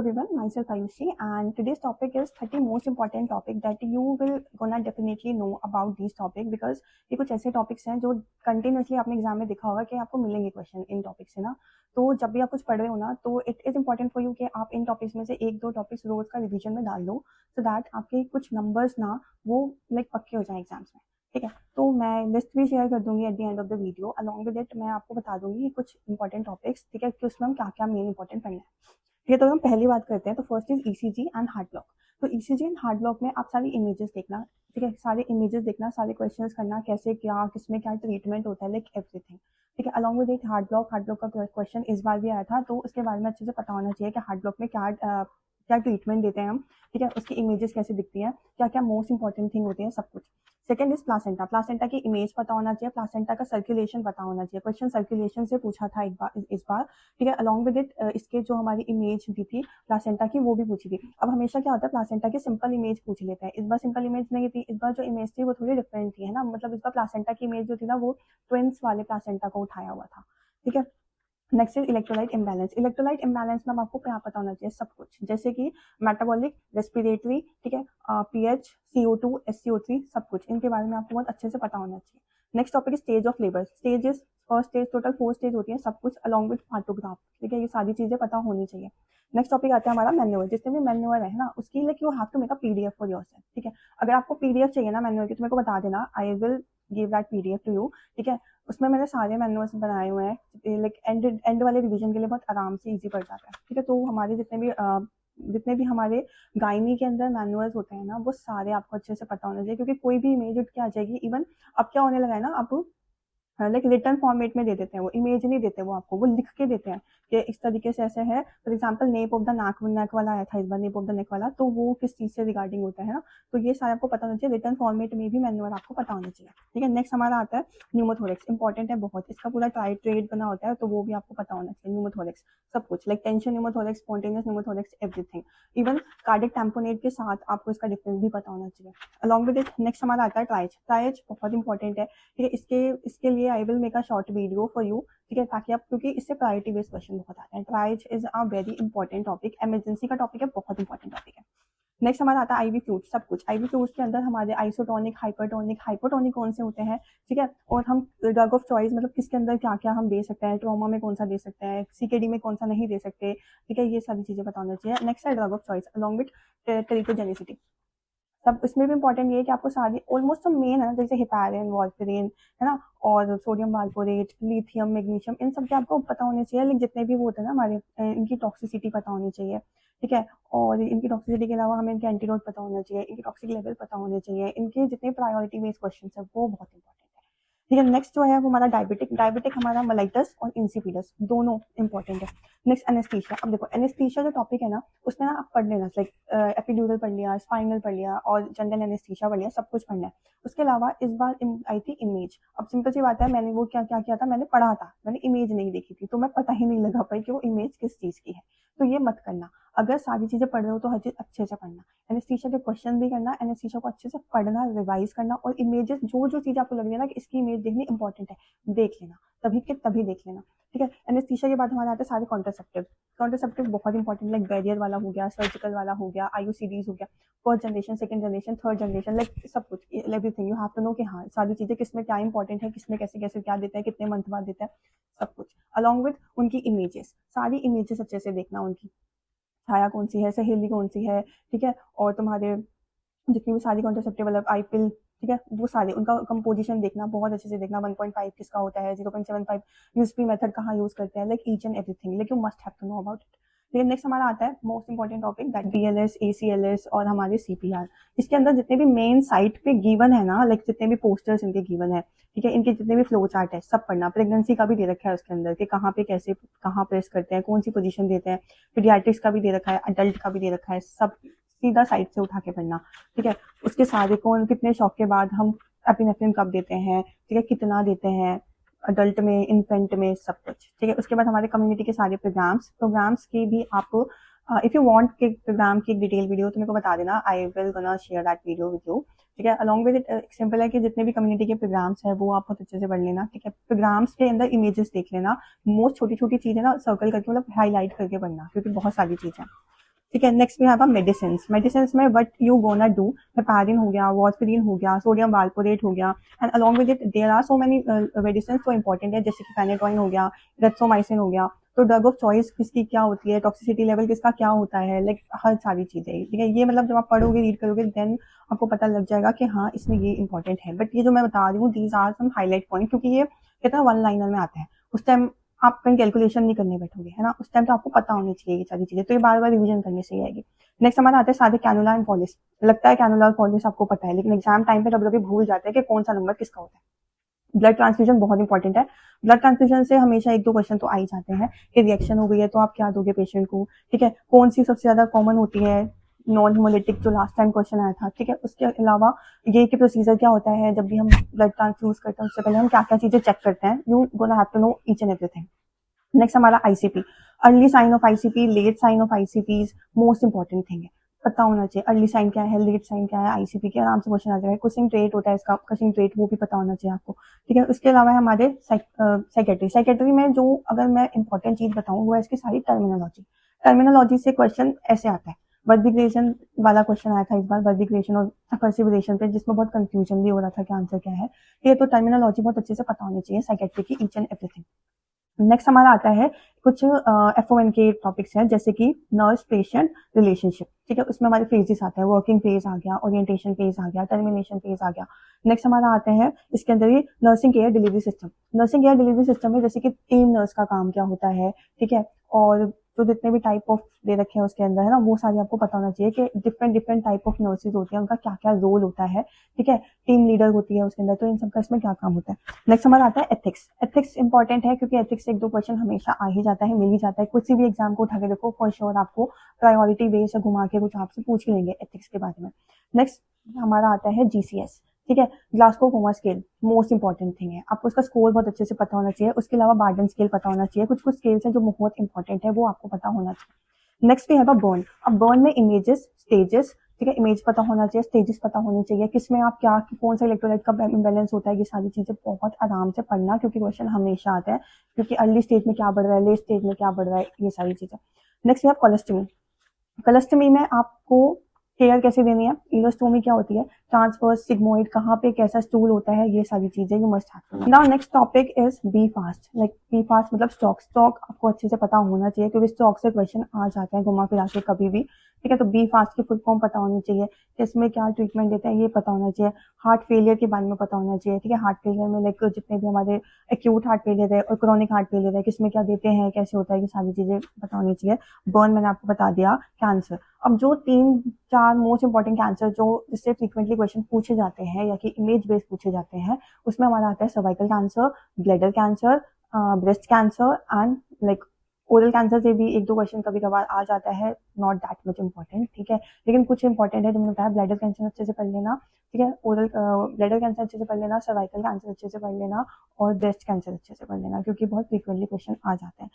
everyone, myself Ayushi, and today's topic is 30 most important topic that you will gonna definitely know about these topic because ये कुछ ऐसे topics हैं जो continuously आपने exam में देखा होगा कि आपको मिलेंगे क्वेश्चन इन टॉपिक से ना। तो जब भी आप कुछ पढ़ रहे हो ना तो it is important for you कि आप इन टॉपिक्स में से एक दो टॉपिक्स रोज का रिवीजन में डाल दो सो दैट आपके कुछ नंबर्स ना वो लाइक पक्के हो जाए एग्जाम्स में। ठीक है, तो मैं लिस्ट भी शेयर कर दूंगी at the end of the video. Along with it मैं आपको बता दूंगी कुछ इंपॉर्टेंट टॉपिक्स, ठीक है, कि उसमें हम क्या क्या मेन इंपॉर्टेंट पढ़ना है। ठीक है, तो हम पहली बात करते हैं। तो first is ECG and heart block. तो ईसीजी एंड हार्ट ब्लॉक में आप सारी इमेजेस देखना, ठीक है, सारे इमेजेस देखना, सारे क्वेश्चंस करना, कैसे क्या किसमें क्या ट्रीटमेंट होता है, लाइक एवरीथिंग। ठीक है, along with it heart block का क्वेश्चन इस बार भी आया था, तो उसके बारे में अच्छे से पता होना चाहिए कि हार्ट ब्लॉक में क्या ट्रीटमेंट देते हैं हम। ठीक है, उसकी इमेजेस कैसे दिखती हैं, क्या क्या मोस्ट इंपॉर्टेंट थिंग होती है, सब कुछ। Second is placenta. प्लासेंटा की इमेज पता होना चाहिए, प्लासेंटा का सर्कुलेशन पता होना चाहिए। क्वेश्चन सर्कुलेशन से पूछा था एक बार इस बार। ठीक है, अलॉन्ग विद इट इसके जो हमारी इमेज दी थी प्लासेंटा की वो भी पूछी थी। अब हमेशा क्या होता है, प्लासेंटा की सिंपल इमेज पूछ लेते हैं। इस बार सिंपल इमेज नहीं थी, इस बार जो इमेज थी वो थोड़ी डिफरेंट थी, है ना। मतलब इस बार प्लासेंटा की इमेज जो थी ना वो ट्विंस वाले प्लासेंटा को उठाया हुआ था। ठीक है, next is electrolyte imbalance. Electrolyte imbalance में आपको क्या पता होना चाहिए, सब कुछ, जैसे कि मेटाबॉलिक, रेस्पिरेटरी, ठीक है, पीएच, CO2, SCO3, सब कुछ इनके बारे में आपको बहुत अच्छे से पता होना चाहिए। Next topic is stage of labour. Stages, first stage, total 4 stage होती है, सब कुछ अलॉन्ग विद फार्टोग्राफ। ठीक है, ये सारी चीजें पता होनी चाहिए। नेक्स्ट टॉपिक आता है हमारा मैन्युअल। जितने भी मैन्युअल है ना उसकी like you have to make a PDF for yourself. ठीक है, अगर आपको PDF चाहिए ना मैन्युअल की तो मेरे को बता देना, I will give that PDF to you. ठीक है, उसमें मैंने सारे मैनुअल्स बनाए हुए हैं, लाइक एंड वाले रिवीजन के लिए बहुत आराम से इजी पड़ जाता है। ठीक है, तो हमारे जितने भी हमारे गायनी के अंदर मैनुअल्स होते हैं ना वो सारे आपको अच्छे से पता होना चाहिए, क्योंकि कोई भी इमेज उठ के आ जाएगी। इवन अब क्या होने लगा है ना, अब लाइक रिटर्न फॉर्मेट में दे देते हैं, वो इमेज नहीं देते, वो आपको वो लिख के देते हैं कि इस तरीके से ऐसे है। For example nap of the neck वाला आया था इस बार, नेप ऑफ द नेक वाला, तो वो किस चीज से रिगार्डिंग होता है ना, तो ये सारा आपको पता होना चाहिए। रिटर्न फॉर्मेट में भी मैनुअल आपको पता होना चाहिए। ठीक है, नेक्स्ट हमारा आता है न्यूमोथोरेक्स। इंपॉर्टेंट है बहुत, इसका पूरा ट्रेड बना होता है, तो वो भी आपको पता होना चाहिए। न्यूमोथोरेक्स सब कुछ, like tension pneumothorax, spontaneous pneumothorax, everything. Even cardiac tamponade के साथ आपको इसका डिफरेंस भी पता होना चाहिए। अलॉन्ग विद इट नेक्स्ट हमारा आता है ट्राइज। ट्राइज बहुत इंपॉर्टेंट है। ठीक है, इसके लिए I will make a short video for you. ठीक है, ताकि आप, क्योंकि इससे प्रायोरिटी बेस्ड क्वेश्चन बहुत आते हैं। Tries is a very important topic, emergency का टॉपिक है, बहुत इंपॉर्टेंट टॉपिक है। नेक्स्ट हमारा आता है आईवी फ्लूइड। सब कुछ आईवी फ्लूइड के अंदर हमारे आइसोटोनिक, हाइपरटोनिक, हाइपोटोनिक कौन से होते हैं। ठीक है, और हम ड्रग ऑफ चॉइस मतलब किसके अंदर क्या क्या हम दे सकते हैं, ट्रॉमा में कौन सा दे सकते हैं, CKD में कौन सा नहीं दे सकते। ठीक है, ये सारी चीजें पता होना चाहिए। नेक्स्ट है drug of choice along with teratogenicity. सब इसमें भी इंपॉर्टेंट ये है कि आपको सारी ऑलमोस्ट तो मेन है ना, जैसे हिपैरिन, वॉल्फेरिन, है ना, और सोडियम वाल्पोरेट, लिथियम, मैग्नीशियम, इन सब के आपको पता होने चाहिए। लेकिन जितने भी वो होते हैं ना हमारे, इनकी टॉक्सिसिटी पता होनी चाहिए। ठीक है, और इनकी टॉक्सिसिटी के अलावा हमें इनके एंटीडोट पता होना चाहिए, इनके टॉक्सिक लेवल पता होने चाहिए, इनके जितने प्रायोरिटी बेस्ड क्वेश्चन है वो बहुत इंपॉर्टेंट है। ठीक है, नेक्स्ट जो है वो हमारा डायबिटिक। डायबिटिक हमारा मलाइटस और इंसिपिडस दोनों इंपॉर्टेंट है। Next anaesthesia. अब देखो एनेस्थीसिया जो टॉपिक है ना उसमें ना आप पढ़ लेना, लाइक एपिड्यूरल पढ़ लिया, स्पाइनल पढ़ लिया और जनरल एनेस्थीसिया पढ़ लिया, सब कुछ पढ़ना है। उसके अलावा इस बार आई थी इमेज। अब सिंपल सी बात है, मैंने वो क्या क्या किया था, मैंने पढ़ा था, मैंने इमेज नहीं देखी थी, तो मैं पता ही नहीं लगा पाई कि वो इमेज किस चीज की है। तो ये मत करना, अगर सारी चीजें पढ़ रहे हो तो हर चीज अच्छे से पढ़ना। एनेस्थीसिया के क्वेश्चन भी करना, एनेस्थीसिया को अच्छे से पढ़ना, रिवाइज करना, और इमेजेस जो जो चीज आपको लग रही है ना कि इसकी इमेज देखनी इंपॉर्टेंट है, देख लेना, तभी के तभी देख लेना। ठीक है, एनेस्थीसिया के बाद हमारे आते हैं सारे कॉन्ट्रासेप्टिव। कॉन्ट्रासेप्टिव बहुत इंपॉर्टेंट, लाइक बैरियर वाला हो गया, सर्जिकल वाला हो गया, IUCDs हो गया, first generation, second generation, third generation, like सब कुछ, everything you have to know कि हाँ सारी चीजें किसमें क्या इंपॉर्टेंट है, किसमें कैसे कैसे क्या देता है, कितने मंथ बाद देता है, सब कुछ। अलॉन्ग विद उनकी इमेजेस, सारी इमेजेस अच्छे से देखना, उनकी छाया कौन सी है, सहेली कौन सी है। ठीक है, और तुम्हारे जितनी भी सारी कॉन्ट्रासेप्टिव मतलब आईपिल, ठीक है, वो सारे उनका कंपोजिशन देखना, बहुत अच्छे से देखना, 1.5 किसका होता है, 0.75 यूएसपी मेथड कहाँ यूज करते हैं, like each and everything, like you must have to know about it. लेकिन नेक्स्ट हमारा आता है most important topic, that BLS, ACLS और हमारे CPR। इसके अंदर जितने भी मेन साइट पे गिवन है ना, लाइक जितने भी पोस्टर्स इनके गिवन है, ठीक है, इनके जितने भी फ्लो चार्ट है सब पढ़ना। प्रेगनेंसी का भी दे रखा है उसके अंदर कि कहाँ पे कैसे कहाँ प्रेस करते हैं, कौन सी पोजीशन देते हैं। पीडियाट्रिक्स का भी दे रखा है, अडल्ट का भी दे रखा है, सब सीधा साइड से उठा के पढ़ना। ठीक है, उसके सारे कौन कितने शॉक के बाद हम एपिनेफ्रिन कब देते हैं, ठीक है, कितना देते हैं अडल्ट में, इन्फेंट में, सब कुछ। ठीक है, उसके बाद हमारे कम्युनिटी के सारे प्रोग्राम्स की भी आप इफ यू वांट के प्रोग्राम की एक डिटेल वीडियो तो मेरे को बता देना, I will gonna share that video with you. ठीक है, अलॉन्ग विद इट सिंपल है कि जितने भी कम्युनिटी के प्रोग्राम्स है वो आप बहुत अच्छे से पढ़ लेना। ठीक है, प्रोग्राम्स के अंदर इमेजेस देख लेना, मोस्ट छोटी छोटी चीजें ना सर्कल करके मतलब हाईलाइट करके पढ़ना, क्योंकि बहुत सारी चीजें। ठीक है। Next we have medicine. Medicine में what you gonna do, heparin हो गया, वॉरफेरिन हो गया, सोडियम वाल्पोरेट हो गया, and along with it there are so many medicine तो इंपॉर्टेंट है, जैसे कि फेनेटोइन हो गया, रेट्रोमाइसिन हो गया। तो ड्रग ऑफ चॉइस किसकी क्या होती है, टॉक्सिसिटी लेवल किसका क्या होता है, लाइक हर सारी चीजें, ठीक है। ये मतलब जब आप पढ़ोगे रीड करोगे देन आपको पता लग जाएगा कि हाँ इसमें ये इंपॉर्टेंट है। बट ये जो मैं बता रही हूँ these are some highlight point, क्योंकि ये कहते हैं वन लाइनर में आता है, उस टाइम आप कहीं कैलकुलेशन नहीं करने बैठोगे, है ना, उस टाइम तो आपको पता होनी चाहिए ये सारी चीजें, तो ये बार बार रिवीजन करने से ही आएगी। नेक्स्ट हमारा आता है सादे कैनुला एंड पॉलिस। लगता है कैनुला और पॉलिस आपको पता है, लेकिन एग्जाम टाइम पे कभी कभी भूल जाते हैं कि कौन सा नंबर किसका होता है। ब्लड ट्रांसफ्यूजन बहुत इंपॉर्टेंट है। ब्लड ट्रांसफ्यूजन से हमेशा एक दो क्वेश्चन तो आ ही जाते हैं कि रिएक्शन हो गई है तो आप क्या दोगे पेशेंट को, ठीक है। कौन सी सबसे ज्यादा कॉमन होती है, नॉन हिमोलिटिक जो लास्ट टाइम क्वेश्चन आया था, ठीक है। उसके अलावा ये कि प्रोसीजर क्या होता है जब भी हम ब्लड ट्रांसफ्यूज करते हैं उससे पहले हम क्या क्या चीजें चेक करते हैं, you gonna have to know each and everything. Next हमारा ICP, early sign of ICP, late sign of ICP, most important thing है, पता होना चाहिए अर्ली साइन क्या है, लेट साइन क्या है, आईसीपी के आराम से क्वेश्चन आ जाएगा। कुशिंग ट्रेट होता है इसका, कुशिंग ट्रेट वो भी पता होना चाहिए आपको, ठीक है। उसके अलावा हमारे सेक्रेटरी, सेक्रेटरी में जो अगर मैं इंपॉर्टेंट चीज बताऊँ वो है इसकी सारी टर्मिनोलॉजी। टर्मिनोलॉजी से क्वेश्चन ऐसे आता है, वर्बिग्रेशन वाला क्वेश्चन आया था इस बार, वर्बिग्रेशन और कर्सिवरेशन पे, जिसमें बहुत कंफ्यूजन भी हो रहा था कि आंसर क्या है, ये तो टर्मिनोलॉजी बहुत अच्छे से पता होनी चाहिए सेक्रेटरी की, ईच एंड एवरीथिंग। नेक्स्ट हमारा आता है कुछ FON के टॉपिक्स हैं, जैसे कि नर्स पेशेंट रिलेशनशिप, ठीक है। उसमें हमारे फेजेस आते हैं, वर्किंग फेज आ गया, ओरिएंटेशन फेज आ गया, टर्मिनेशन फेज आ गया। नेक्स्ट हमारा आता है इसके अंदर ही nursing care delivery system. Nursing care delivery system में जैसे कि टीम नर्स का काम क्या होता है, ठीक है। और जो जितने भी टाइप ऑफ दे रखे हैं उसके अंदर, है ना, वो सारी आपको पता होना चाहिए कि different different type of nurses होती है, उनका क्या क्या रोल होता है, ठीक है। टीम लीडर होती है उसके अंदर, तो इन सबका इसमें क्या काम होता है। नेक्स्ट हमारा आता है एथिक्स। एथिक्स इंपॉर्टेंट है क्योंकि एथिक्स से एक दो क्वेश्चन हमेशा आ ही जाता है, मिल ही जाता है, कुछ भी एग्जाम को उठा के देखो फॉर श्योर आपको प्रायोरिटी बेस से घुमा के कुछ आपसे पूछ ही लेंगे एथिक्स के बारे में। नेक्स्ट हमारा आता है GCS, ठीक है, Glasgow coma scale, most important thing है, आपको उसका स्कोर बहुत अच्छे से पता होना चाहिए। उसके अलावा बार्डन स्केल पता होना चाहिए, कुछ कुछ स्केल्स हैं जो बहुत इंपॉर्टेंट है, वो आपको पता होना चाहिए। Next we have a burn. अब बर्न में इमेजेस, स्टेजेस, ठीक है, इमेज पता होना चाहिए, स्टेजेस पता होनी चाहिए, किसमें आप क्या कौन सा इलेक्ट्रोलाइट का इम्बेलेंस होता है, ये सारी चीजें बहुत आराम से पढ़ना, क्योंकि क्वेश्चन हमेशा आता है, क्योंकि अर्ली स्टेज में क्या बढ़ रहा है, लेट स्टेज में क्या बढ़ रहा है, ये सारी चीजें। Next we have colostomy. Colostomy में आपको केयर कैसे देनी है, इलोस्टोमी क्या होती है, ट्रांसवर्स सिग्मोइड कहाँ पे कैसा स्टूल होता है, ये सारी चीजें you must have. Now next topic is be fast. Like be fast मतलब स्टॉक। स्टॉक आपको अच्छे से पता होना चाहिए, क्योंकि स्टॉक से क्वेश्चन आ जाते हैं घुमा फिरा के कभी भी, ठीक है। तो बी फास्ट की फुल फॉर्म पता होनी चाहिए, इसमें क्या ट्रीटमेंट देते हैं ये पता होना चाहिए, हार्ट फेलियर के बारे में पता होना चाहिए, ठीक है। हार्ट फेलियर में लाइक जितने भी हमारे एक्यूट हार्ट फेलियर है और क्रॉनिक हार्ट फेलियर है, किसमें क्या देते हैं, कैसे होता है, ये सारी चीजें पता होनी चाहिए। बर्न मैंने आपको बता दिया। कैंसर, अब जो 3-4 मोस्ट इंपॉर्टेंट कैंसर जो जिससे फ्रीक्वेंटली क्वेश्चन पूछे जाते हैं या कि इमेज बेस्ड पूछे जाते हैं, उसमें हमारा आता है cervical cancer, bladder cancer, breast cancer and like oral cancer से भी एक दो क्वेश्चन कभी कभार आ जाता है, नॉट दैट मच इंपॉर्टेंट, ठीक है। लेकिन कुछ इंपॉर्टेंट है, जो मैंने बताया ब्लैडर कैंसर अच्छे से पढ़ लेना, ठीक है, ओरल ब्लैडर कैंसर अच्छे से पढ़ लेना, सर्वाइकल कैंसर अच्छे से पढ़ लेना और ब्रेस्ट कैंसर अच्छे से पढ़ लेना, क्योंकि बहुत फ्रीक्वेंटली क्वेश्चन आ जाते हैं।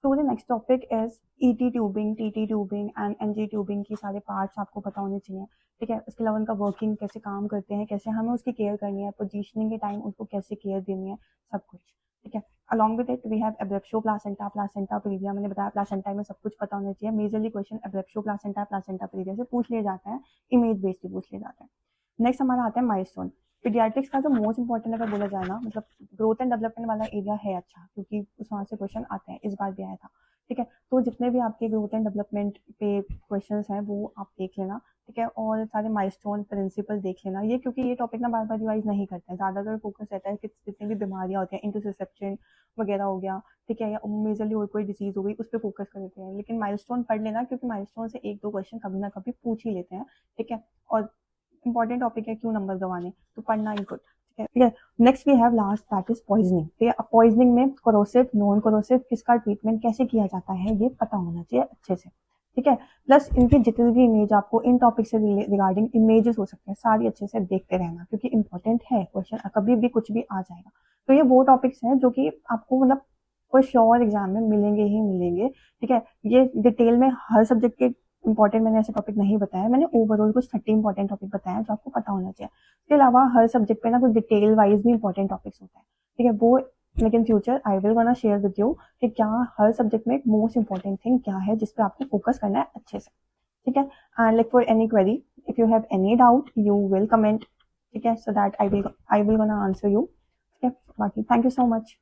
तो the next topic is ET tubing, TT tubing and NG tubing की सारे पार्ट्स आपको पता होने चाहिए, ठीक है। उसके अलावा उनका वर्किंग कैसे काम करते हैं, कैसे हमें उसकी केयर करनी है, पोजीशनिंग के टाइम उसको कैसे केयर देनी है, सब कुछ, ठीक है। Along with it we have abruptio, placenta, placenta previa, मैंने बताया प्लासेंटा में सब कुछ पता होना चाहिए। Majorly question abruptio, placenta, placenta previa से पूछ लिए जाते हैं, इमेज बेस्ड भी पूछ लिए जाते हैं। नेक्स्ट हमारा आता है माइलस्टोन। पीडियाट्रिक्स का जो मोस्ट इंपॉर्टेंट अगर बोला जाए ना, मतलब ग्रोथ एंड डेवलपमेंट वाला एरिया है अच्छा, क्योंकि उस वहाँ से क्वेश्चन आते हैं, इस बार भी आया था, ठीक है। तो जितने भी आपके ग्रोथ एंड डेवलपमेंट पे क्वेश्चंस हैं वो आप देख लेना, ठीक है। और सारे माइलस्टोन प्रिंसिपल देख लेना, ये क्योंकि ये टॉपिक ना बार बार रिवाइज नहीं करते हैं, ज़्यादातर फोकस रहता है कि जितनी भी बीमारियां होती हैं, इंटरसेप्शन वगैरह हो गया, ठीक है, या मेजरली और कोई डिजीज हो गई, उस पर फोकस कर देते हैं। लेकिन माइलस्टोन पढ़ लेना, क्योंकि माइलस्टोन से एक दो क्वेश्चन कभी ना कभी पूछ ही लेते हैं, ठीक है। और इंपॉर्टेंट टॉपिक है, क्यों नंबर गंवाने, तो पढ़ना ही गुड, ठीक है। Next we have last that is poisoning. ठीक है, पॉइजनिंग में कोरोसिव, नॉन कोरोसिव, किसका ट्रीटमेंट कैसे किया जाता है ये पता होना चाहिए अच्छे से, ठीक है। प्लस इनकी जितनी भी इमेज आपको इन टॉपिक से रिगार्डिंग इमेजेस हो सकते हैं, सारी अच्छे से देखते रहना, क्योंकि इंपॉर्टेंट है क्वेश्चन, कभी भी कुछ भी आ जाएगा। तो ये वो टॉपिक्स हैं जो कि आपको मतलब कोई श्योर एग्जाम में मिलेंगे ही मिलेंगे, ठीक है। ये डिटेल में हर सब्जेक्ट के इंपॉर्टेंट मैंने ऐसे टॉपिक नहीं बताया, मैंने ओवरऑल कुछ 30 इंपॉर्टेंट टॉपिक बताया जो आपको पता होना चाहिए। इसके अलावा हर सब्जेक्ट पे ना कुछ डिटेल वाइज भी इंपॉर्टेंट टॉपिक्स होते हैं, ठीक है, वो लेकिन future I will gonna share with you कि क्या हर सब्जेक्ट में एक मोस्ट इंपॉर्टेंट थिंग क्या है जिस पे आपको फोकस करना है अच्छे से, ठीक है। And like for any query, if you have any doubt you will comment, ठीक है, so that I will gonna answer you, ठीक है। बाकी थैंक यू सो मच।